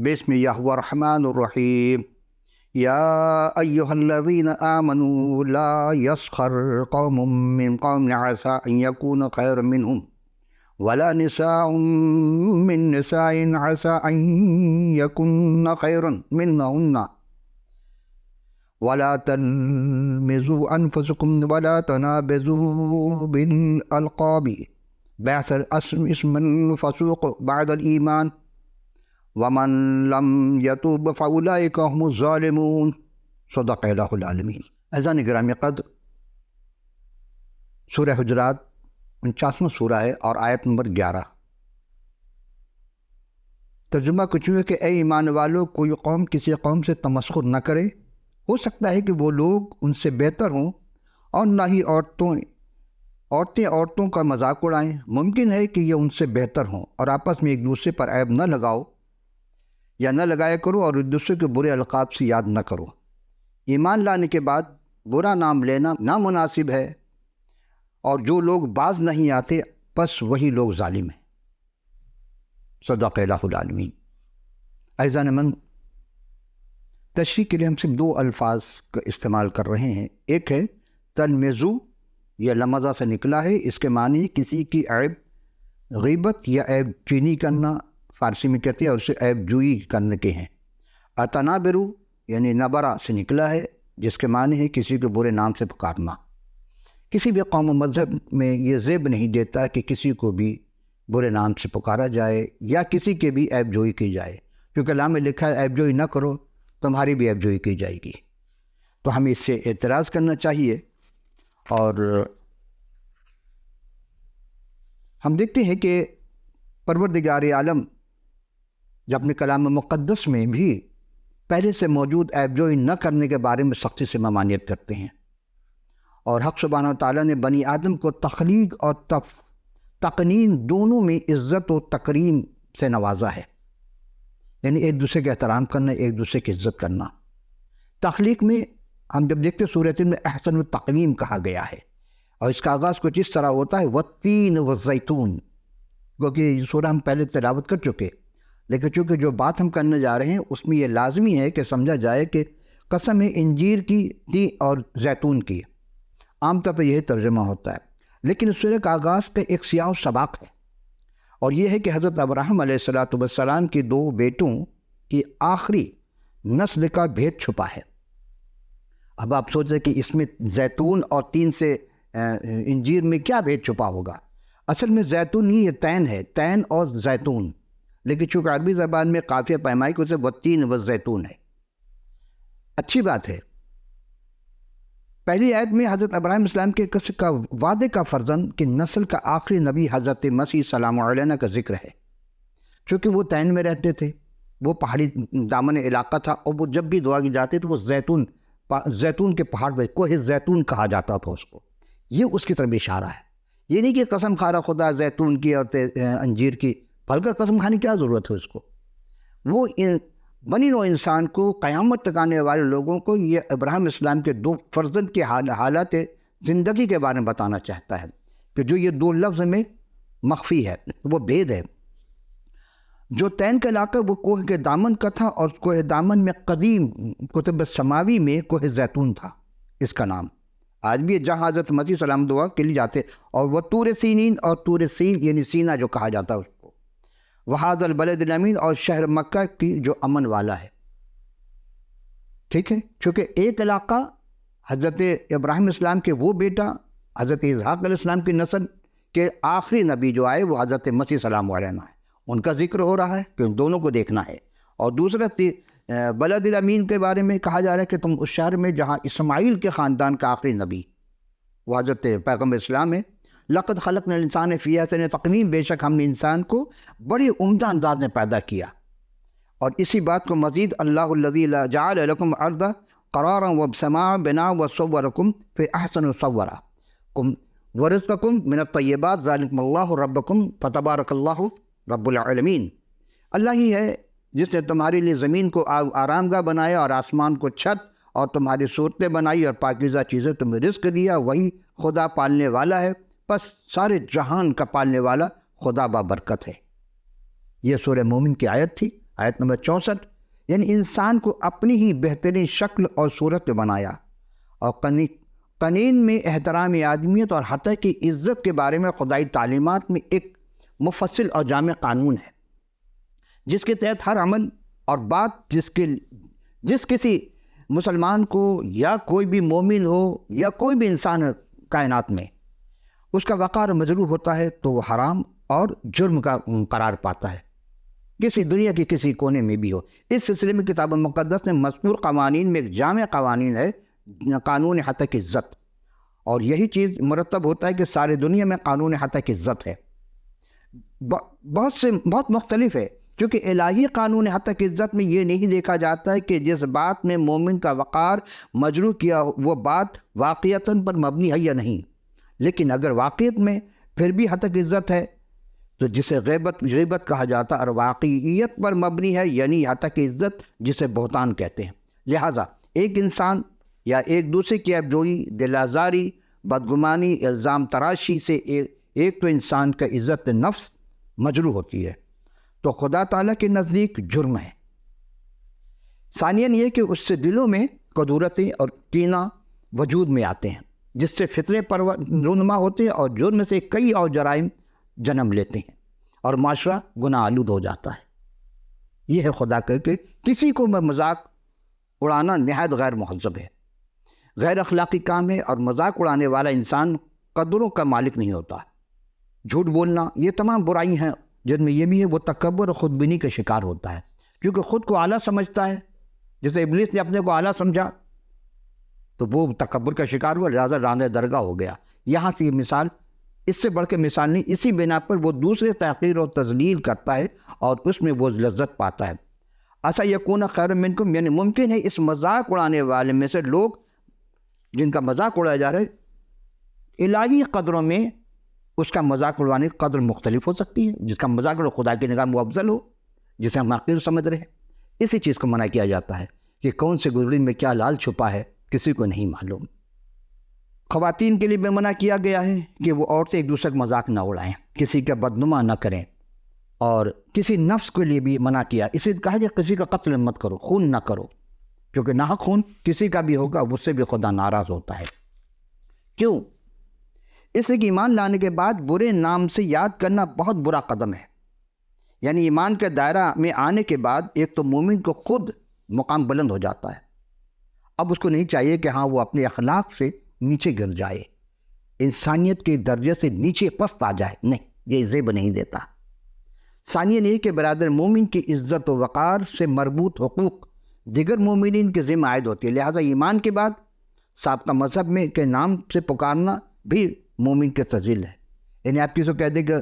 بسم اللہ الرحمن الرحیم یا ایہا الذین آمنوا لا یسخر قوم من قوم عسى ان یکونوا خیرا منہم ولا نساء من نساء عسى ان یکن خیرا منہن ولا تلمزوا انفسکم ولا تنابزوا بالالقاب بئس الاسم اسم الفسوق بعد الایمان ومن لم یتوب فاولئک هم الظالمون صدق اللہ العالمین۔ عزیزان گرامی قدر، سورہ حجرات 49واں سورہ ہے اور آیت نمبر 11۔ ترجمہ کچھ ہے کہ اے ایمان والو، کوئی قوم کسی قوم سے تمسخر نہ کرے۔ ہو سکتا ہے کہ وہ لوگ ان سے بہتر ہوں، اور نہ ہی عورتیں عورتوں کا مذاق اڑائیں۔ ممکن ہے کہ یہ ان سے بہتر ہوں، اور آپس میں ایک دوسرے پر عیب نہ لگاؤ یا نہ لگایا کرو، اور ایک دوسرے کے برے القاب سے یاد نہ کرو۔ ایمان لانے کے بعد برا نام لینا نامناسب ہے، اور جو لوگ باز نہیں آتے بس وہی لوگ ظالم ہیں۔ صدق اللہ العالمین۔ عزیزان من، تشریح کے لیے ہم صرف 2 الفاظ کا استعمال کر رہے ہیں۔ ایک ہے تلمزو، یہ لمزہ سے نکلا ہے، اس کے معنی کسی کی عیب، غیبت یا عیب چینی کرنا، فارسی میں کہتے ہیں، اور اسے عیب جوئی کرنے کے ہیں۔ اتنابرو یعنی نبرہ سے نکلا ہے، جس کے معنی ہے کسی کو برے نام سے پکارنا۔ کسی بھی قوم و مذہب میں یہ زیب نہیں دیتا کہ کسی کو بھی برے نام سے پکارا جائے یا کسی کے بھی عیب جوئی کی جائے، کیونکہ اللہ میں لکھا ہے عیب جوئی نہ کرو، تمہاری بھی عیب جوئی کی جائے گی۔ تو ہمیں اس سے اعتراض کرنا چاہیے۔ اور ہم دیکھتے ہیں کہ پروردگار عالم جب اپنے کلام مقدس میں بھی پہلے سے موجود عیب جوئی نہ کرنے کے بارے میں سختی سے ممانعت کرتے ہیں، اور حق سبحانہ و تعالیٰ نے بنی آدم کو تخلیق اور تقنین دونوں میں عزت و تکریم سے نوازا ہے، یعنی ایک دوسرے کا احترام کرنا، ایک دوسرے کی عزت کرنا۔ تخلیق میں ہم جب دیکھتے سورۃ التین میں احسن التقویم کہا گیا ہے، اور اس کا آغاز کچھ اس طرح ہوتا ہے والتین والزیتون، کیونکہ یہ سورہ ہم پہلے تلاوت کر چکے، لیکن چونکہ جو بات ہم کرنے جا رہے ہیں اس میں یہ لازمی ہے کہ سمجھا جائے کہ قسم ہے انجیر کی تھی اور زیتون کی، عام طور پہ یہی ترجمہ ہوتا ہے، لیکن اس سورہ کا آغاز کا ایک سیاق و سباق ہے، اور یہ ہے کہ حضرت ابراہیم علیہ السلام کے 2 بیٹوں کی آخری نسل کا بھید چھپا ہے۔ اب آپ سوچیں کہ اس میں زیتون اور تین سے انجیر میں کیا بھید چھپا ہوگا؟ اصل میں زیتون نہیں، یہ تین ہے، تین اور زیتون، لیکن چونکہ عربی زبان میں قافیہ پیمائی کو سے والتین والزیتون ہے۔ اچھی بات ہے۔ پہلی آیت میں حضرت ابراہیم السلام کے وعدے کا فرزند کہ نسل کا آخری نبی حضرت مسیح سلام علیہ کا ذکر ہے، چونکہ وہ تین میں رہتے تھے، وہ پہاڑی دامن علاقہ تھا، اور وہ جب بھی دعا کی جاتے تو وہ زیتون کے پہاڑ پہ کوہ زیتون کہا جاتا تھا اس کو۔ یہ اس کی طرف اشارہ ہے، یہ نہیں کہ قسم کھا خدا زیتون کی اور انجیر کی، پھل کا قسم کھانے کی کیا ضرورت ہے اس کو؟ وہ بنی نوع انسان کو، قیامت تک آنے والے لوگوں کو یہ ابراہیم اسلام کے 2 فرزند کے حالات زندگی کے بارے میں بتانا چاہتا ہے، کہ جو یہ 2 لفظ میں مخفی ہے، وہ بھید ہے۔ جو تین کا علاقہ وہ کوہ کے دامن کا تھا، اور کوہ دامن میں قدیم کتب سماوی میں کوہ زیتون تھا اس کا نام۔ آج بھی جہاں حضرت مسیح سلام دعا کے لیے جاتے، اور وہ طور سینین، اور طور سین یعنی سینہ جو کہا جاتا ہے اس کو، وہذا البلد الامین، اور شہر مکہ کی جو امن والا ہے۔ ٹھیک ہے، چونکہ ایک علاقہ حضرت ابراہیم اسلام کے وہ بیٹا حضرت اسحاق علیہ السلام کی نسل کے آخری نبی جو آئے وہ حضرت مسیح سلام علیہ ہے، ان کا ذکر ہو رہا ہے کہ ان دونوں کو دیکھنا ہے۔ اور دوسرا بلد الامین کے بارے میں کہا جا رہا ہے کہ تم اس شہر میں جہاں اسماعیل کے خاندان کا آخری نبی وہ حضرت پیغمبر اسلام ہے۔ لقد خلقنا الانسان فی احسن تقویم، بے شک ہم نے انسان کو بڑے عمدہ انداز میں پیدا کیا۔ اور اسی بات کو مزید اللہ الذی جعل لکم الارض قرارا والسماء بناء وصورکم فی احسن صورکم ورزقکم من الطیبات ذالکم اللہ ربکم فتبارک اللہ رب العالمین۔ اللہ ہی ہے جس نے تمہارے لیے زمین کو آرام گاہ بنایا، اور آسمان کو چھت، اور تمہاری صورتیں بنائی، اور پاکیزہ چیزیں تمہیں رزق دیا، وہی خدا پالنے والا ہے، بس سارے جہان کا پالنے والا خدا بابرکت ہے۔ یہ سورہ مومن کی آیت تھی۔ آیت نمبر 64، یعنی انسان کو اپنی ہی بہترین شکل اور صورت میں بنایا، اور قنین میں احترام آدمیت اور حتی کی عزت کے بارے میں خدائی تعلیمات میں ایک مفصل اور جامع قانون ہے، جس کے تحت ہر عمل اور بات جس کسی مسلمان کو یا کوئی بھی مومن ہو یا کوئی بھی انسان کائنات میں اس کا وقار مجروح ہوتا ہے تو وہ حرام اور جرم کا قرار پاتا ہے، کسی دنیا کی کسی کونے میں بھی ہو۔ اس سلسلے میں کتاب مقدس میں مذکور قوانین میں ایک جامع قوانین ہے، قانون حتک عزت، اور یہی چیز مرتب ہوتا ہے کہ سارے دنیا میں قانون حتک عزت ہے۔ بہت مختلف ہے، کیونکہ الہی قانون حتک عزت میں یہ نہیں دیکھا جاتا ہے کہ جس بات میں مومن کا وقار مجروح کیا وہ بات واقعیتاً پر مبنی ہے یا نہیں، لیکن اگر واقعیت میں پھر بھی حتک عزت ہے تو جسے غیبت کہا جاتا اور واقعیت پر مبنی ہے یعنی حتک عزت، جسے بہتان کہتے ہیں۔ لہٰذا ایک انسان یا ایک دوسرے کی عیبجوئی، دل آزاری، بدگمانی، الزام تراشی سے ایک تو انسان کا عزت نفس مجروح ہوتی ہے تو خدا تعالیٰ کے نزدیک جرم ہے۔ ثانیاً یہ کہ اس سے دلوں میں قدورتیں اور کینہ وجود میں آتے ہیں، جس سے فطرے پر رونما ہوتے ہیں اور جرم سے کئی اور جرائم جنم لیتے ہیں اور معاشرہ گناہ آلود ہو جاتا ہے۔ یہ ہے خدا کہ کسی کو مذاق اڑانا نہایت غیر مہذب ہے، غیر اخلاقی کام ہے، اور مذاق اڑانے والا انسان قدروں کا مالک نہیں ہوتا۔ جھوٹ بولنا، یہ تمام برائی ہیں جن میں یہ بھی ہے وہ تکبر اور خود بینی کا شکار ہوتا ہے، کیونکہ خود کو اعلیٰ سمجھتا ہے، جیسے ابلیس نے اپنے کو اعلیٰ سمجھا تو وہ تکبر کا شکار ہوا، لہٰذا راندہ درگاہ ہو گیا۔ یہاں سے یہ مثال، اس سے بڑھ کے مثال نہیں، اسی بنا پر وہ دوسرے تحقیر اور تذلیل کرتا ہے اور اس میں وہ لذت پاتا ہے۔ ایسا یکون خیر منکم، یعنی ممکن ہے اس مذاق اڑانے والے میں سے لوگ جن کا مذاق اڑایا جا رہا ہے، الہی قدروں میں اس کا مذاق اڑانے کی قدر مختلف ہو سکتی ہے، جس کا مذاق خدا کی نگاہ میں وہ افضل ہو، جسے ہم حقیر سمجھ رہے ہیں۔ اسی چیز کو منع کیا جاتا ہے کہ کون سے گزری میں کیا لال چھپا ہے کسی کو نہیں معلوم۔ خواتین کے لیے بھی منع کیا گیا ہے کہ وہ عورتیں ایک دوسرے کا مذاق نہ اڑائیں، کسی کا بدنما نہ کریں، اور کسی نفس کے لیے بھی منع کیا، اسے کہا کہ کسی کا قتل مت کرو، خون نہ کرو، کیونکہ ناحق خون کسی کا بھی ہوگا اس سے بھی خدا ناراض ہوتا ہے۔ کیوں؟ اس لیے کہ ایمان لانے کے بعد برے نام سے یاد کرنا بہت برا قدم ہے، یعنی ایمان کے دائرہ میں آنے کے بعد ایک تو مومن کو خود مقام بلند ہو جاتا ہے، اب اس کو نہیں چاہیے کہ ہاں وہ اپنے اخلاق سے نیچے گر جائے، انسانیت کے درجے سے نیچے پست آ جائے، نہیں، یہ زیب نہیں دیتا۔ ثانیاً یہ کہ برادر مومن کی عزت و وقار سے مربوط حقوق دیگر مومنین کے ذمہ عائد ہوتی ہے، لہذا ایمان کے بعد سابقہ مذہب میں کے نام سے پکارنا بھی مومن کے تذلیل ہے۔ یعنی آپ کسی کو کہہ دیں کہ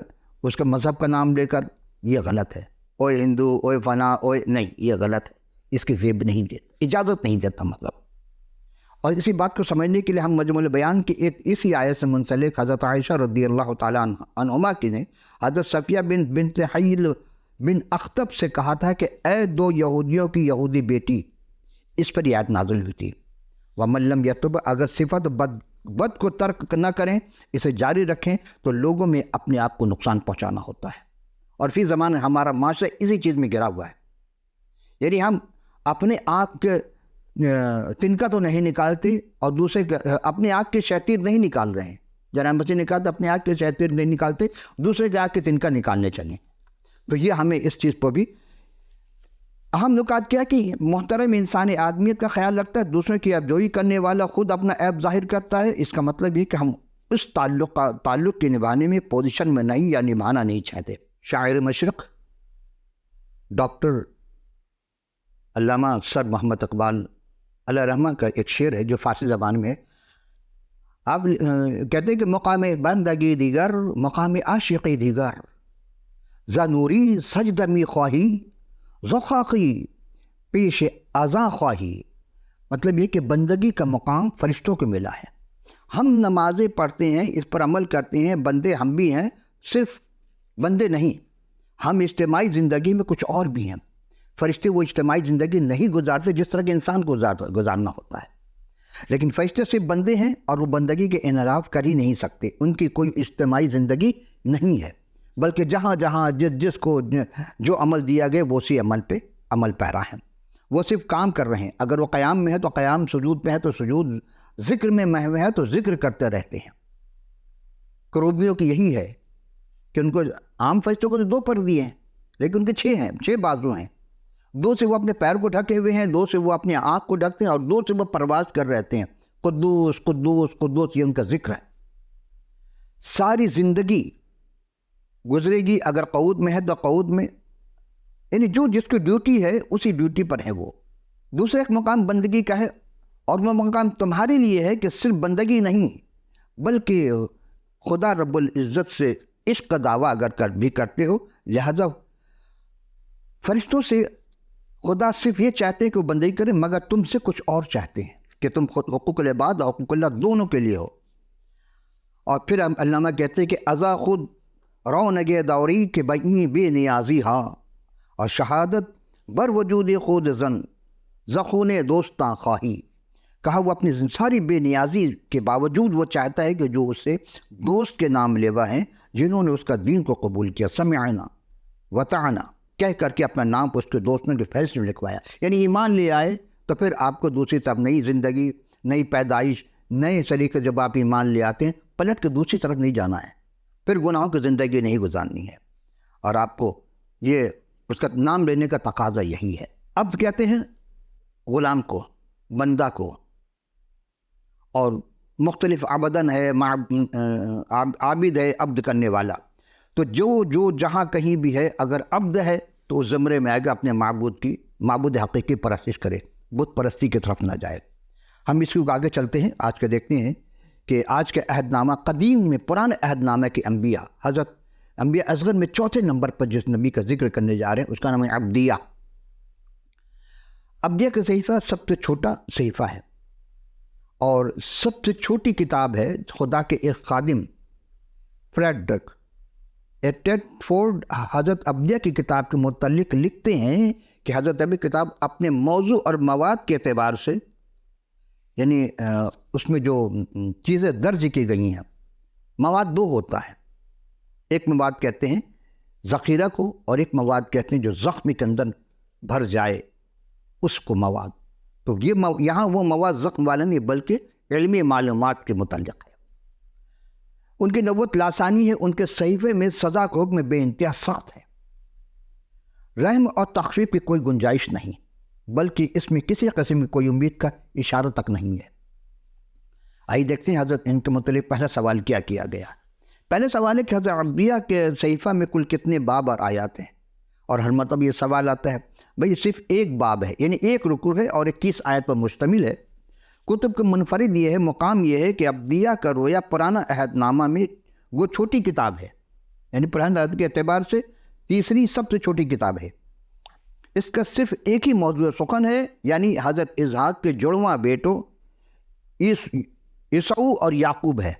اس کا مذہب کا نام لے کر، یہ غلط ہے، اوے ہندو، اوے فنا، اوے، نہیں، یہ غلط ہے، اس کی زیب نہیں دیتا، اجازت نہیں دیتا مطلب۔ اور اسی بات کو سمجھنے کے لیے ہم مجموع البیان کی ایک اسی آیت سے منسلک حضرت عائشہ رضی اللہ تعالیٰ عنہما کی نے حضرت صفیہ بنت حیل بن اخطب سے کہا تھا کہ اے دو یہودیوں کی یہودی بیٹی، اس پر یہ آیت نازل ہوئی تھی، وَمَن لَّمْ يَتُبْ، اگر صفت بد کو ترک نہ کریں، اسے جاری رکھیں تو لوگوں میں اپنے آپ کو نقصان پہنچانا ہوتا ہے۔ اور فی زمان ہمارا معاشرہ اسی چیز میں گرا ہوا ہے، یعنی ہم اپنے آنکھ کے تنکا تو نہیں نکالتے اور دوسرے اپنے آنکھ کے شیطیر نہیں نکال رہے ہیں، جناب مسیح نے کہا تو اپنے آنکھ کے شیطیر نہیں نکالتے، دوسرے کے آنکھ کے تنکا نکالنے چلیں۔ تو یہ ہمیں اس چیز پر بھی اہم نکات کیا کہ محترم انسانی آدمیت کا خیال رکھتا ہے، دوسروں کی عیبجوئی کرنے والا خود اپنا عیب ظاہر کرتا ہے، اس کا مطلب یہ کہ ہم اس تعلق کے نبھانے میں پوزیشن میں نہیں یا نبھانا نہیں چاہتے۔ شاعر مشرق ڈاکٹر علامہ سر محمد اقبال علیہ رحمہ کا ایک شعر ہے جو فارسی زبان میں ہے۔ آپ کہتے ہیں کہ مقام بندگی دیگر، مقام عاشقی دیگر، زنوری سجدہ می خواہی، زخاقی پیش ازاں خواہی۔ مطلب یہ کہ بندگی کا مقام فرشتوں کو ملا ہے، ہم نمازیں پڑھتے ہیں، اس پر عمل کرتے ہیں، بندے ہم بھی ہیں، صرف بندے نہیں، ہم اجتماعی زندگی میں کچھ اور بھی ہیں۔ فرشتے وہ اجتماعی زندگی نہیں گزارتے جس طرح کے انسان کو گزارنا ہوتا ہے، لیکن فرشتے صرف بندے ہیں اور وہ بندگی کے انحراف کر ہی نہیں سکتے، ان کی کوئی اجتماعی زندگی نہیں ہے، بلکہ جہاں جہاں جس کو جو عمل دیا گیا وہ اسی عمل پہ عمل پیرا ہیں، وہ صرف کام کر رہے ہیں. اگر وہ قیام میں ہے تو قیام، سجود میں ہے تو سجود، ذکر میں محو ہے تو ذکر کرتے رہتے ہیں. کروبیوں کی یہی ہے کہ ان کو عام فرشتوں کو تو 2 پر دیے ہیں لیکن ان کے 6 ہیں، 6 بازو ہیں. 2 سے وہ اپنے پیر کو ڈھکے ہوئے ہیں، 2 سے وہ اپنی آنکھ کو ڈھکتے ہیں، اور 2 سے وہ پرواز کر رہتے ہیں. قدوس قدوس قدوس، یہ ان کا ذکر ہے. ساری زندگی گزرے گی اگر قعود میں ہے تو قعود میں، یعنی جو جس کی ڈیوٹی ہے اسی ڈیوٹی پر ہے وہ. دوسرا ایک مقام بندگی کا ہے، اور وہ مقام تمہارے لیے ہے کہ صرف بندگی نہیں بلکہ خدا رب العزت سے عشق کا دعویٰ اگر بھی کرتے ہو. لہذا فرشتوں سے خدا صرف یہ چاہتے ہیں کہ وہ بندگی کریں، مگر تم سے کچھ اور چاہتے ہیں کہ تم خود حقوق العباد اور حقوق اللہ دونوں کے لیے ہو. اور پھر علامہ کہتے ہیں کہ ازا خود رونق دوری کے بئی بے نیازی ہاں، اور شہادت بر وجود خود زن زخون دوستاں خواہی. کہا وہ اپنی ساری بے نیازی کے باوجود وہ چاہتا ہے کہ جو اسے دوست کے نام لیوا ہیں جنہوں نے اس کا دین کو قبول کیا، سمعنا وطعنا کہہ کر کے اپنا نام اس کے دوست نے جو فیصلے میں لکھوایا. یعنی ایمان لے آئے تو پھر آپ کو دوسری طرف نئی زندگی، نئی پیدائش، نئے سلیقے. جب آپ ایمان لے آتے ہیں پلٹ کے دوسری طرف نہیں جانا ہے، پھر گناہوں کی زندگی نہیں گزارنی ہے، اور آپ کو یہ اس کا نام لینے کا تقاضا یہی ہے. اب کہتے ہیں غلام کو، بندہ کو، اور مختلف عبدن ہے، عابد ہے، عبد کرنے والا. تو جو جہاں کہیں بھی ہے اگر عبد ہے تو اس زمرے میں آئے گا اپنے معبود حقیقی پرستش کرے، بت پرستی کی طرف نہ جائے. ہم اس کو آگے چلتے ہیں. آج کے دیکھتے ہیں کہ آج کے عہد نامہ قدیم میں، پرانے عہد نامہ کے انبیاء، حضرت انبیاء اصغر میں 4تھے نمبر پر جس نبی کا ذکر کرنے جا رہے ہیں اس کا نام ہے عبدیہ. عبدیہ کا صحیفہ سب سے چھوٹا صحیفہ ہے اور سب سے چھوٹی کتاب ہے. خدا کے ایک خادم فریڈرک ایٹٹ-فورڈ حضرت عبدیہ کی کتاب کے متعلق لکھتے ہیں کہ حضرت عبدیہ کی کتاب اپنے موضوع اور مواد کے اعتبار سے، یعنی اس میں جو چیزیں درج کی گئی ہیں، مواد 2 ہوتا ہے. ایک مواد کہتے ہیں ذخیرہ کو، اور ایک مواد کہتے ہیں جو زخم کے اندر بھر جائے اس کو مواد. تو یہ یہاں وہ مواد زخم والا نہیں بلکہ علمی معلومات کے متعلق ہے. ان کی نبوت لاسانی ہے. ان کے صحیفے میں سزا کا حکم بے انتہا سخت ہے. رحم اور تخفیف کی کوئی گنجائش نہیں، بلکہ اس میں کسی قسم کی کوئی امید کا اشارہ تک نہیں ہے. آئیے دیکھتے ہیں حضرت ان کے متعلق پہلا سوال کیا گیا. پہلے سوال ہے کہ حضرت عبدیہ کے صحیفہ میں کل کتنے باب اور آیات ہیں. اور ہر مرتبہ یہ سوال آتا ہے بھئی صرف ایک باب ہے، یعنی ایک رکوع ہے اور 21 آیت پر مشتمل ہے. کتب کے منفرد یہ ہے، مقام یہ ہے کہ عبدیہ کا رویا پرانا عہد نامہ میں وہ چھوٹی کتاب ہے، یعنی پرانے عہد کے اعتبار سے تیسری سب سے چھوٹی کتاب ہے. اس کا صرف ایک ہی موضوع سخن ہے، یعنی حضرت اسحاق کے جڑواں بیٹوں عیسو اور یعقوب ہے.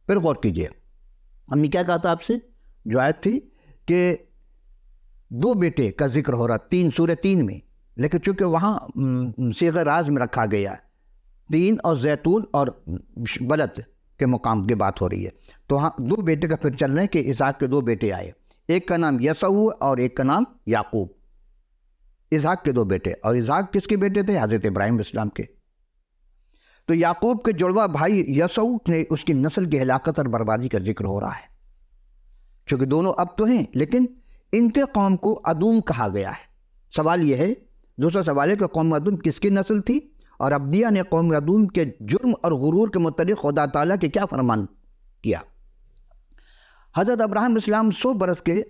پھر غور کیجئے، ہم نے کیا کہا تھا آپ سے؟ جو آیت تھی کہ 2 بیٹے کا ذکر ہو رہا سورہ 3 میں، لیکن چونکہ وہاں صیغہ راز میں رکھا گیا، 3 اور زیتون اور بلد کے مقام کی بات ہو رہی ہے. تو ہاں 2 بیٹے کا پھر چل رہے ہیں کہ اسحاق کے 2 بیٹے آئے، ایک کا نام یسوع اور ایک کا نام یعقوب. اسحاق کے 2 بیٹے، اور اسحاق کس کے بیٹے تھے؟ حضرت ابراہیم علیہ السلام کے. تو یعقوب کے جڑواں بھائی یسوع نے اس کی نسل کی ہلاکت اور بربادی کا ذکر ہو رہا ہے. چونکہ دونوں اب تو ہیں لیکن ان کے قوم کو ادوم کہا گیا ہے. سوال یہ ہے، دوسرا سوال ہے کہ قوم ادوم کس کی نسل تھی، اور عبدیہ نے قوم ادوم کے جرم اور غرور کے متعلق خدا تعالیٰ کے کیا فرمان کیا. حضرت ابراہیم علیہ السلام 100 برس کے،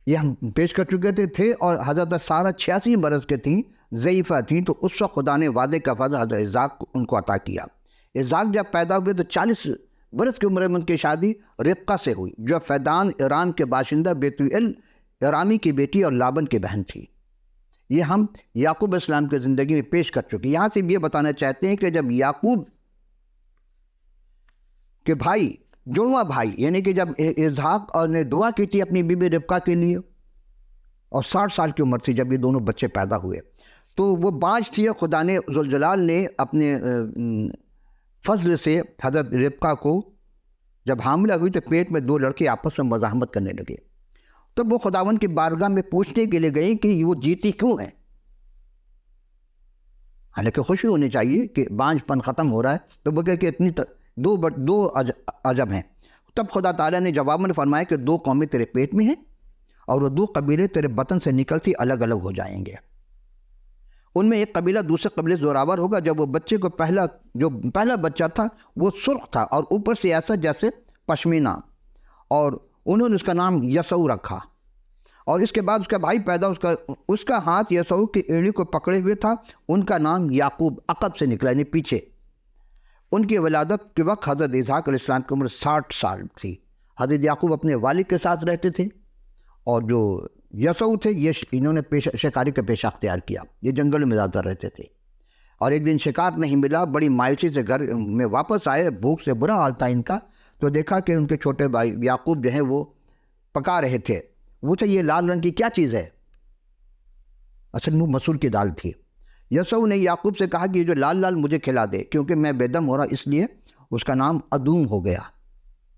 یہ ہم پیش کر چکے تھے، اور حضرت سارہ 86 برس کے تھیں، ضعیفہ تھیں. تو اس وقت خدا نے وعدے کا فضل حضرت اسحاق ان کو عطا کیا. اسحاق جب پیدا ہوئے تو 40 برس کی عمر میں ان کی شادی ربقہ سے ہوئی، جو فیدان ایران کے باشندہ بیتوئیل ایرامی کی بیٹی اور لابن کی بہن تھی. یہ ہم یعقوب علیہ السلام کی زندگی میں پیش کر چکے. یہاں سے یہ بتانا چاہتے ہیں کہ جب یعقوب کے بھائی، جڑواں بھائی، یعنی کہ جب اسحاق اور نے دعا کی تھی اپنی بیوی ربقہ کے لیے، اور 60 سال کی عمر سے جب یہ دونوں بچے پیدا ہوئے، تو وہ باج تھی. خدا نے ذوالجلال نے اپنے فضل سے حضرت ربقہ کو جب حاملہ ہوئی تو پیٹ میں 2 لڑکے آپس میں مزاحمت کرنے لگے. تب وہ خداوند کی بارگاہ میں پوچھنے کے لیے گئے کہ وہ جیتی کیوں ہے. حالانکہ خوشی ہونی چاہیے کہ بانجھ پن ختم ہو رہا ہے, تو وہ کہ اتنی دو عجب ہیں. تب خدا تعالیٰ نے جواب میں فرمایا کہ 2 قومیں تیرے پیٹ میں ہیں اور وہ 2 قبیلے تیرے بطن سے نکلتی الگ الگ ہو جائیں گے. ان میں ایک قبیلہ دوسرے قبیلے سے زوراور ہوگا. جب وہ بچے کو پہلا بچہ تھا وہ سرخ تھا اور اوپر سے ایسا جیسے پشمینہ, اور انہوں نے اس کا نام یسوع رکھا. اور اس کے بعد اس کا بھائی پیدا, اس کا ہاتھ یسوع کی ایڑی کو پکڑے ہوئے تھا. ان کا نام یعقوب عقب سے نکلا, یعنی پیچھے. ان کی ولادت کے وقت حضرت اسحاق علیہ السلام کی عمر 60 سال تھی. حضرت یعقوب اپنے والد کے ساتھ رہتے تھے, اور جو یسوع تھے انہوں نے شکاری کا پیشہ اختیار کیا. یہ جنگل میں زیادہ رہتے تھے, اور ایک دن شکار نہیں ملا. بڑی مایوسی سے گھر میں واپس آئے, بھوک سے برا حال تھا ان کا. تو دیکھا کہ ان کے چھوٹے بھائی یعقوب جو ہیں وہ پکا رہے تھے. وہ یہ لال رنگ کی کیا چیز ہے؟ اصل میں مسور کی دال تھی. یسوع نے یعقوب سے کہا کہ یہ جو لال لال مجھے کھلا دے, کیونکہ میں بے دم ہو رہا, اس لیے اس کا نام ادوم ہو گیا.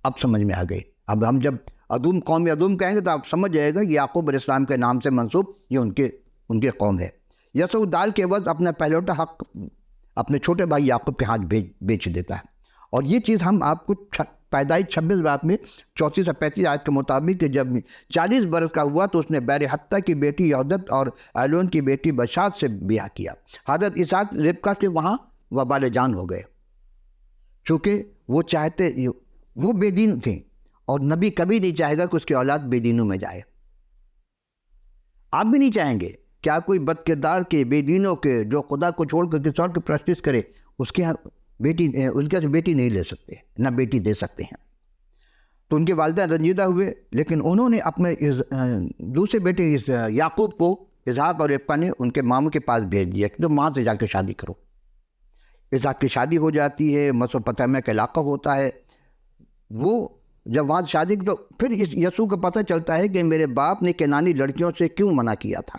اب سمجھ میں آ گئی. اب ہم جب قوم ادوم کہیں گے تو آپ سمجھ جائے گا کہ یعقوب علیہ السلام کے نام سے منسوب یہ ان کے قوم ہے. یسوع دال کے عوض اپنا پہلوٹا حق اپنے چھوٹے بھائی یعقوب کے ہاتھ بیچ دیتا ہے. اور یہ چیز ہم آپ کو پیدائش 26 باب میں 34 سے 35 آیت کے مطابق کہ جب 40 برس کا ہوا تو اس نے بیر حتہ کی بیٹی یہودت اور ایلون کی بیٹی بشات سے بیاہ کیا. حضرت اسحاق ربکہ کے وہاں وبال جان ہو گئے, چونکہ وہ بے دین تھے, اور نبی کبھی نہیں چاہے گا کہ اس کی اولاد بے دینوں میں جائے. آپ بھی نہیں چاہیں گے. کیا کوئی بد کردار کے, بے دینوں کے, جو خدا کو چھوڑ کر کسی اور کی پرستش کرے, اس کے بیٹی نہیں لے سکتے, نہ بیٹی دے سکتے ہیں. تو ان کے والدین رنجیدہ ہوئے, لیکن انہوں نے اپنے دوسرے بیٹے یعقوب کو اسحاق اور ربکہ نے ان کے ماموں کے پاس بھیج دیا کہ تم وہاں سے جا کے شادی کرو. اسحاق کی شادی ہو جاتی ہے, میسوپوٹامیہ کا علاقہ ہوتا ہے. وہ جب وہاں شادی تو پھر یسوع کو پتہ چلتا ہے کہ میرے باپ نے کنانی لڑکیوں سے کیوں منع کیا تھا,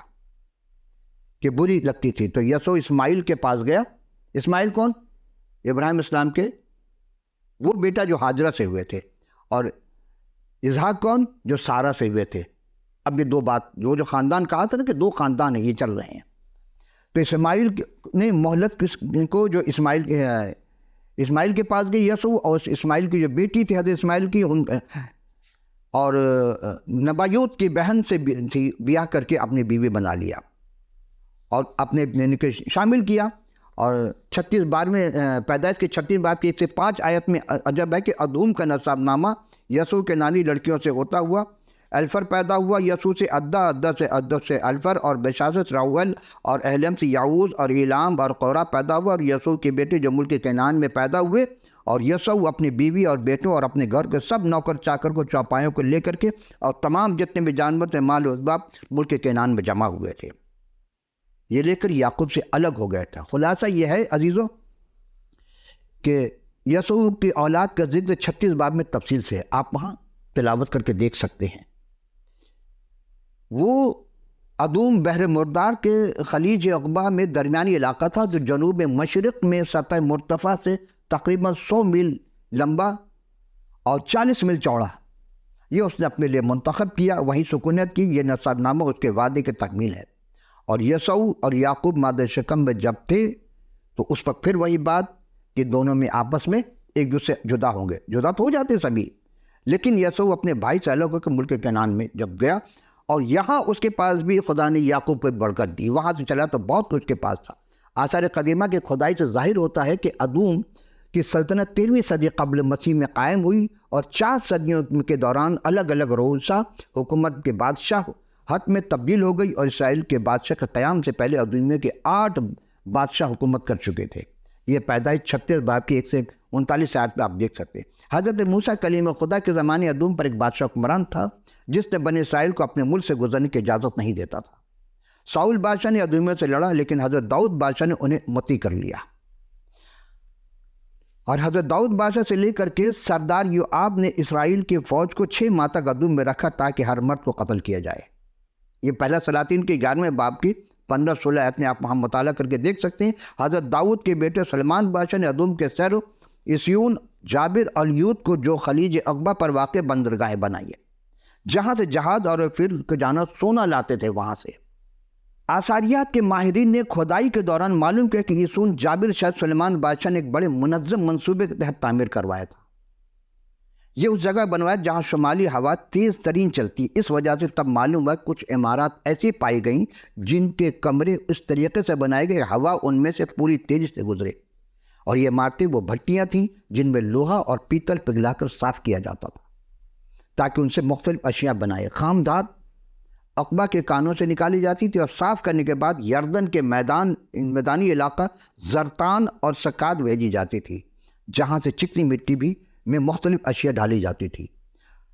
کہ بری لگتی تھی. تو یسوع اسماعیل کے پاس گیا. اسماعیل کون؟ ابراہیم اسلام کے وہ بیٹا جو ہاجرہ سے ہوئے تھے. اور اسحاق کون؟ جو سارہ سے ہوئے تھے. اب یہ 2 بات جو خاندان کہا تھا نا کہ 2 خاندان ہیں, یہ چل رہے ہیں. تو اسماعیل نے مہلت کو جو اسماعیل کے پاس گئی یسوع, اور اسماعیل کی جو بیٹی تھی حضرت اسماعیل کی, اور نبایوت کی بہن سے تھی, بیاہ کر کے اپنی بیوی بنا لیا اور اپنے شامل کیا. اور 36 بار میں پیدائش کے 36 بار کی 1 سے 5 آیت میں عجب ہے کہ ادوم کا نسب نامہ یسوع کے نانی لڑکیوں سے ہوتا ہوا الفر پیدا ہوا. یسوع سے عدہ سے الفر, اور بشاست راؤل, اور اہلم سے یعوز, اور ایلام اور قورہ پیدا ہوا. اور یسوع کے بیٹے جو ملک کنعان میں پیدا ہوئے. اور یسوع اپنی بیوی اور بیٹوں اور اپنے گھر کے سب نوکر چاکر کو چوپایوں کو لے کر کے اور تمام جتنے بھی جانور تھے مال و اسباب ملک کنعان میں جمع ہوئے تھے. یہ لے کر یعقوب سے الگ ہو گیا تھا. خلاصہ یہ ہے عزیزوں کہ یسوع کی اولاد کا ذکر 36 باب میں تفصیل سے ہے, آپ وہاں تلاوت کر کے دیکھ سکتے ہیں. وہ ادوم بحر مردار کے خلیج عقبہ میں درمیانی علاقہ تھا جو جنوب مشرق میں سطح مرتفع سے تقریباً 100 میل لمبا اور 40 میل چوڑا. یہ اس نے اپنے لیے منتخب کیا, وہیں سکونت کی. یہ نسب نامہ اس کے وعدے کی تکمیل ہے. اور یسوع اور یعقوب مادہ شکم میں جب تھے تو اس وقت پھر وہی بات کہ دونوں میں آپس میں ایک دوسرے سے جدا ہوں گے. جدا تو ہو جاتے سبھی, لیکن یسوع اپنے بھائی سے الگ ہو کے ملک کنعان میں جب گیا, اور یہاں اس کے پاس بھی خدا نے یعقوب کو برکت دی. وہاں سے چلا تو بہت کچھ کے پاس تھا. آثار قدیمہ کی کھدائی سے ظاہر ہوتا ہے کہ ادوم کی سلطنت 13ویں صدی قبل مسیح میں قائم ہوئی, اور 4 صدیوں کے دوران الگ الگ رؤسا حکومت کے بادشاہ حت میں تبدیل ہو گئی. اور اسرائیل کے بادشاہ کے قیام سے پہلے ادومیہ کے 8 بادشاہ حکومت کر چکے تھے. یہ پیدائش 36 باب کی 1 سے 39 آیت پہ آپ دیکھ سکتے ہیں. حضرت موسیٰ کلیم خدا کے زمانے ادوم پر ایک بادشاہ حکمران تھا جس نے بنی اسرائیل کو اپنے ملک سے گزرنے کی اجازت نہیں دیتا تھا. ساؤل بادشاہ نے ادومیہ سے لڑا, لیکن حضرت داؤد بادشاہ نے انہیں مطیع کر لیا. اور حضرت داؤد بادشاہ سے لے کر کے سردار یوآب نے اسرائیل کی فوج کو 6 ماہ تک ادوم میں رکھا تاکہ ہر مرد کو قتل کیا جائے. یہ پہلا سلاطین کے 11ویں باب کی 15-16 آیت میں آپ وہاں مطالعہ کر کے دیکھ سکتے ہیں. حضرت داؤد کے بیٹے سلمان بادشاہ نے ادوم کے سیر اسیون جابر اور یوت کو جو خلیج عقبہ پر واقع بندرگاہیں بنائی ہے. جہاں سے جہاد اور پھر جانا سونا لاتے تھے وہاں سے۔ آثاریات کے ماہرین نے کھدائی کے دوران معلوم کیا کہ یہ سون جابر شاہ سلیمان بادشاہ نے ایک بڑے منظم منصوبے کے تحت تعمیر کروایا تھا۔ یہ اس جگہ بنوایا جہاں شمالی ہوا تیز ترین چلتی، اس وجہ سے تب معلوم ہوا کچھ عمارات ایسی پائی گئیں جن کے کمرے اس طریقے سے بنائے گئے ہوا ان میں سے پوری تیزی سے گزرے، اور یہ عمارتیں وہ بھٹیاں تھیں جن میں لوہا اور پیتل پگھلا کر صاف کیا جاتا تھا تاکہ ان سے مختلف اشیاء بنائے۔ خام دھات عقبہ کے کانوں سے نکالی جاتی تھی اور صاف کرنے کے بعد یردن کے میدانی علاقہ زرتان اور سکات بھیجی جاتی تھی، جہاں سے چکنی مٹی بھی میں مختلف اشیاء ڈالی جاتی تھی۔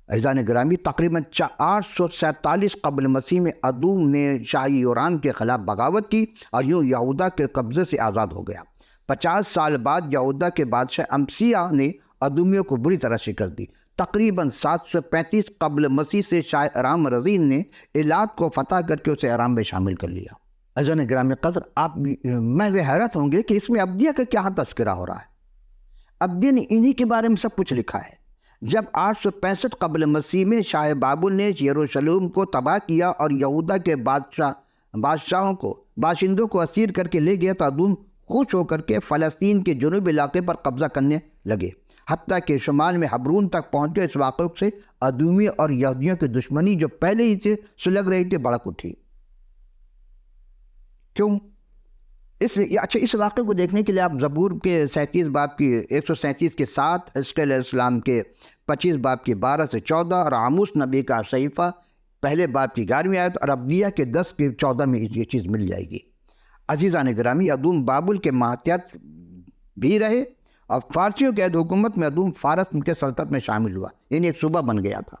عزیزان گرامی، تقریباً 847 قبل مسیح میں ادوم نے شاہی یوران کے خلاف بغاوت کی اور یوں یہودا کے قبضے سے آزاد ہو گیا۔ 50 سال بعد یہودا کے بادشاہ امسیہ نے ادومیوں کو بری طرح شکست دی۔ تقریباً 735 قبل مسیح سے شاہ ارام رضین نے ایلات کو فتح کر کے اسے ارام میں شامل کر لیا۔ عزیزان گرامی قدر، آپ میں حیرت ہوں گے کہ اس میں ابدیہ کا کیا تذکرہ ہو رہا ہے۔ ابدیہ نے انہی کے بارے میں سب کچھ لکھا ہے۔ جب 865 قبل مسیح میں شاہ بابل نے یروشلم کو تباہ کیا اور یہودا کے باشندوں کو اسیر کر کے لے گیا تو ادوم خوش ہو کر کے فلسطین کے جنوبی علاقے پر قبضہ کرنے لگے، حتیٰ کہ شمال میں حبرون تک پہنچ گئے۔ اس واقعے سے ادومی اور یہودیوں کی دشمنی جو پہلے ہی سے سلگ رہی تھی بڑک اٹھی۔ کیوں؟ اس واقعے کو دیکھنے کے لیے آپ زبور کے 37 باب کی 137 کے 7، حزقیل علیہ السلام کے 25 باب کی 12 سے 14 اور عاموس نبی کا صحیفہ پہلے باب کی 11ویں آیت اور ابدیہ کے 10 کی 14 میں یہ چیز مل جائے گی۔ عزیزان گرامی، ادوم بابل کے ماتحت بھی رہے اور فارسیوں کے عہد حکومت میں ادوم فارس کے سلطنت میں شامل ہوا، یعنی ایک صوبہ بن گیا تھا۔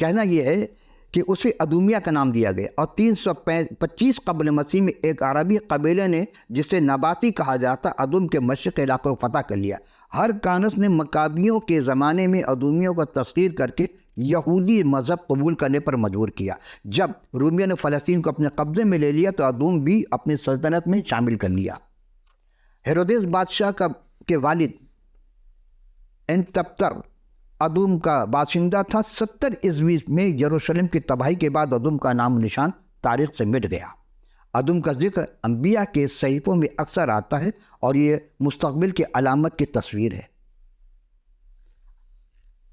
کہنا یہ ہے کہ اسے ادومیہ کا نام دیا گیا، اور 325 قبل مسیح میں ایک عربی قبیلے نے جسے نباتی کہا جاتا ادوم کے مشرق علاقے کو فتح کر لیا۔ ہر کانس نے مکابیوں کے زمانے میں ادومیوں کو تسخیر کر کے یہودی مذہب قبول کرنے پر مجبور کیا۔ جب رومیوں نے فلسطین کو اپنے قبضے میں لے لیا تو ادوم بھی اپنی سلطنت میں شامل کر لیا۔ ہیرودیس بادشاہ کے والد انتپتر ادوم کا باشندہ تھا۔ 70 عیسوی میں یروشلم کی تباہی کے بعد ادوم کا نام نشان تاریخ سے مٹ گیا۔ ادوم کا ذکر انبیاء کے صحیفوں میں اکثر آتا ہے اور یہ مستقبل کی علامت کی تصویر ہے۔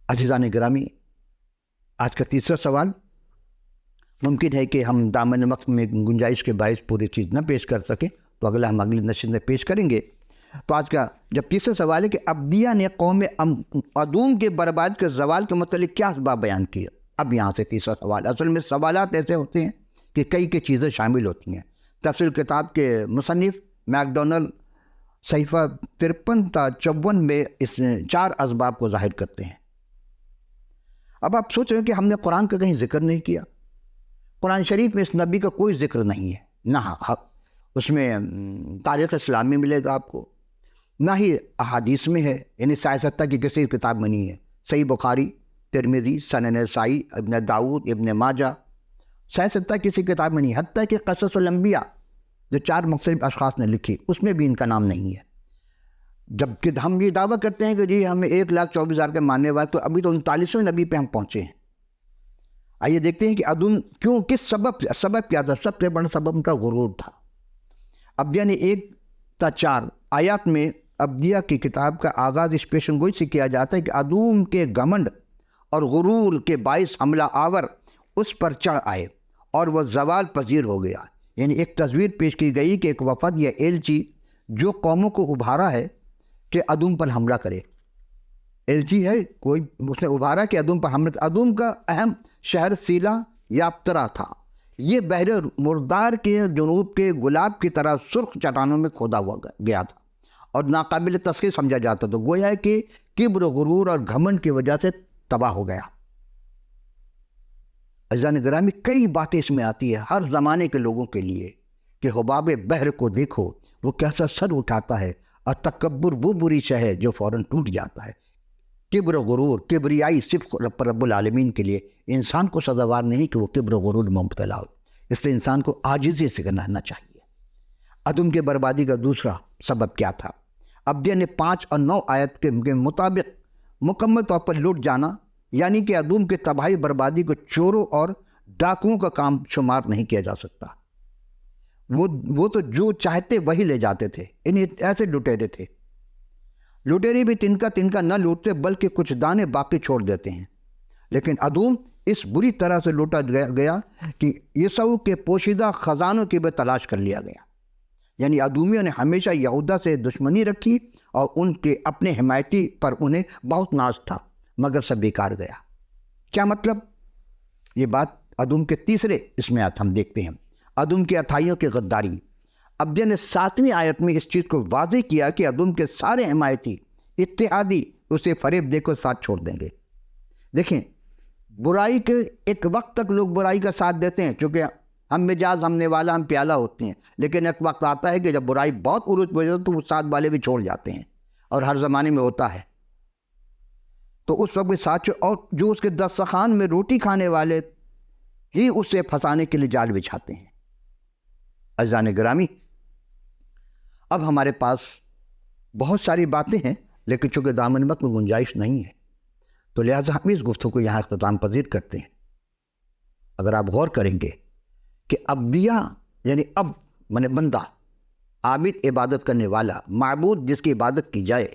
عزیزان گرامی، آج کا تیسرا سوال، ممکن ہے کہ ہم دامن وقت میں گنجائش کے باعث پوری چیز نہ پیش کر سکیں، تو اگلا ہم اگلی نشست میں پیش کریں گے۔ تو آج کا جب تیسرا سوال ہے کہ ابدیہ نے قوم ادوم کے برباد کے زوال کے متعلق کیا اسباب بیان کیے۔ اب یہاں سے تیسرا سوال، اصل میں سوالات ایسے ہوتے ہیں کہ کئی چیزیں شامل ہوتی ہیں۔ تفصیل کتاب کے مصنف میک ڈونلڈ صحیفہ 53 تا 54 میں اس 4 اسباب کو ظاہر کرتے ہیں۔ اب آپ سوچ رہے ہیں کہ ہم نے قرآن کا کہیں ذکر نہیں کیا۔ قرآن شریف میں اس نبی کا کوئی ذکر نہیں ہے، نہ اس میں تاریخ اسلام میں ملے گا آپ کو، نہ ہی احادیث میں ہے، یعنی سیاستہ کی کسی کتاب میں نہیں ہے۔ صحیح بخاری، ترمذی، سنن نسائی، ابن داؤد، ابن ماجہ، سیاستہ کسی کتاب میں نہیں، حتیٰ کہ قصص الانبیاء جو 4 مختلف اشخاص نے لکھی اس میں بھی ان کا نام نہیں ہے۔ جبکہ ہم یہ دعویٰ کرتے ہیں کہ جی ہمیں 1,24,000 کے ماننے والے، تو ابھی تو 39ویں نبی پہ ہم پہنچے ہیں۔ آئیے دیکھتے ہیں کہ ادوم کیوں، کس سبب کیا تھا۔ سب سے بڑا سبب ان کا غرور تھا۔ ابدیہ نے 1 تا 4 آیات میں ابدیہ کی کتاب کا آغاز اس پیشن گوئی سے کیا جاتا ہے کہ ادوم کے گھمنڈ اور غرور کے باعث حملہ آور اس پر چڑھ آئے اور وہ زوال پذیر ہو گیا۔ یعنی ایک تصویر پیش کی گئی کہ ایک وفد یا ایلچی جو قوموں کو ابھارا ہے کہ ادوم پر حملہ کرے، ایلچی ہے کوئی، اس نے ابھارا کہ ادوم پر حملہ۔ ادوم کا اہم شہر سیلا یاپترا تھا۔ یہ بحر مردار کے جنوب کے گلاب کی طرح سرخ چٹانوں میں کھودا ہوا گیا تھا اور ناقابل تسخیر سمجھا جاتا تھا، گویا کہ کبر، غرور اور گھمنڈ کی وجہ سے تباہ ہو گیا۔ عزیزان گرامی، کئی باتیں اس میں آتی ہے ہر زمانے کے لوگوں کے لیے کہ حباب بحر کو دیکھو وہ کیسا سر اٹھاتا ہے، اور تکبر وہ بری شے ہے جو فوراً ٹوٹ جاتا ہے۔ کبر و غرور، کبریائی صرف رب العالمین کے لیے، انسان کو سزاوار نہیں کہ وہ کبر و غرور میں مبتلا ہو، اس لیے انسان کو عاجزی سے رہنا چاہیے۔ ادوم کے بربادی کا دوسرا سبب کیا تھا؟ ابدیہ نے 5 اور 9 آیت کے مطابق مکمل طور پر لٹ جانا یعنی کہ ادوم کے تباہی بربادی کو چوروں اور ڈاکوؤں کا کام شمار نہیں کیا جا سکتا۔ وہ تو جو چاہتے وہی لے جاتے تھے، انہیں ایسے لٹیرے تھے۔ لٹیرے بھی تنکا نہ لوٹتے بلکہ کچھ دانے باقی چھوڑ دیتے ہیں، لیکن ادوم اس بری طرح سے لوٹا گیا کہ یسوع کے پوشیدہ خزانوں کی بھی تلاش کر لیا گیا۔ یعنی ادومیوں نے ہمیشہ یہودا سے دشمنی رکھی اور ان کے اپنے حمایتی پر انہیں بہت ناز تھا، مگر سب بیکار گیا۔ کیا مطلب؟ یہ بات ادوم کے تیسرے اس میں ہم دیکھتے ہیں، ادوم کی اتھائیوں کی غداری۔ ابدیہ نے 7ویں آیت میں اس چیز کو واضح کیا کہ ادوم کے سارے حمایتی اتحادی اسے فریب دے کر ساتھ چھوڑ دیں گے۔ دیکھیں، برائی کے ایک وقت تک لوگ برائی کا ساتھ دیتے ہیں، چونکہ ہم مزاج، ہم نوالا، ہم پیالہ ہوتے ہیں، لیکن ایک وقت آتا ہے کہ جب برائی بہت عروج پہ جاتی ہے تو وہ ساتھ والے بھی چھوڑ جاتے ہیں، اور ہر زمانے میں ہوتا ہے۔ تو اس وقت بھی ساتھ، اور جو اس کے دسترخوان میں روٹی کھانے والے ہی اسے پھنسانے کے لیے جال بچھاتے ہیں۔ عزیزان گرامی، اب ہمارے پاس بہت ساری باتیں ہیں، لیکن چونکہ دامن وقت میں گنجائش نہیں ہے، تو لہٰذا ہم اس گفتگو کو یہاں اختتام پذیر کرتے ہیں۔ اگر آپ غور کریں گے کہ ابدیہ یعنی اب من بندہ، عابد عبادت کرنے والا، معبود جس کی عبادت کی جائے،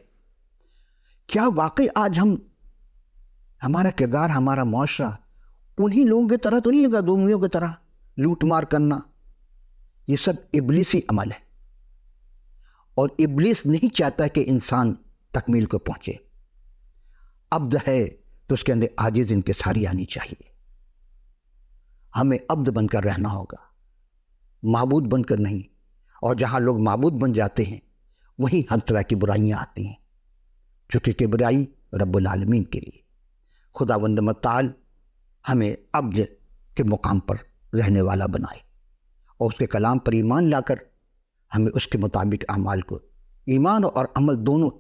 کیا واقعی آج ہمارا کردار، ہمارا معاشرہ انہی لوگوں کی طرح تو نہیں ہے، ادومیوں کی طرح لوٹ مار کرنا؟ یہ سب ابلیسی عمل ہے، اور ابلیس نہیں چاہتا کہ انسان تکمیل کو پہنچے۔ عبد ہے تو اس کے اندر عاجز انکساری آنی چاہیے۔ ہمیں عبد بن کر رہنا ہوگا، معبود بن کر نہیں۔ اور جہاں لوگ معبود بن جاتے ہیں وہیں ہر طرح کی برائیاں آتی ہیں، چونکہ کبریائی رب العالمین کے لیے۔ خداوند متعال ہمیں عبد کے مقام پر رہنے والا بنائے، اور اس کے کلام پر ایمان لا کر ہمیں اس کے مطابق اعمال کو، ایمان اور عمل دونوں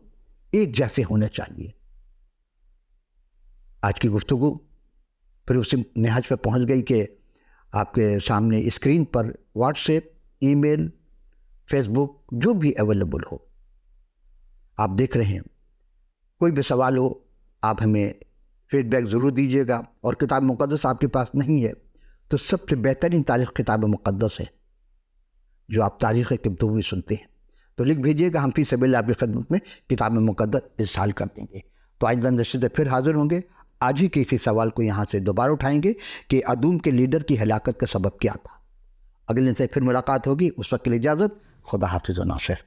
ایک جیسے ہونے چاہیے۔ آج کی گفتگو پھر اسی نہج پہ پہنچ گئی کہ آپ کے سامنے اسکرین پر واٹس ایپ، ای میل، فیس بک جو بھی اویلیبل ہو آپ دیکھ رہے ہیں۔ کوئی بھی سوال ہو آپ ہمیں فیڈ بیک ضرور دیجیے گا، اور کتاب مقدس آپ کے پاس نہیں ہے تو سب سے بہترین تاریخ کتاب مقدس ہے جو آپ تاریخ قبطی سنتے ہیں، تو لکھ بھیجیے گا، ہم فی سبیل اللہ آپ کی خدمت میں کتاب مقدس ارسال کر دیں گے۔ تو آئندہ نشست سے پھر حاضر ہوں گے۔ آج ہی کے اسی سوال کو یہاں سے دوبارہ اٹھائیں گے کہ ادوم کے لیڈر کی ہلاکت کا سبب کیا تھا۔ اگلے دن سے پھر ملاقات ہوگی، اس وقت کے لیے اجازت، خدا حافظ و ناصر۔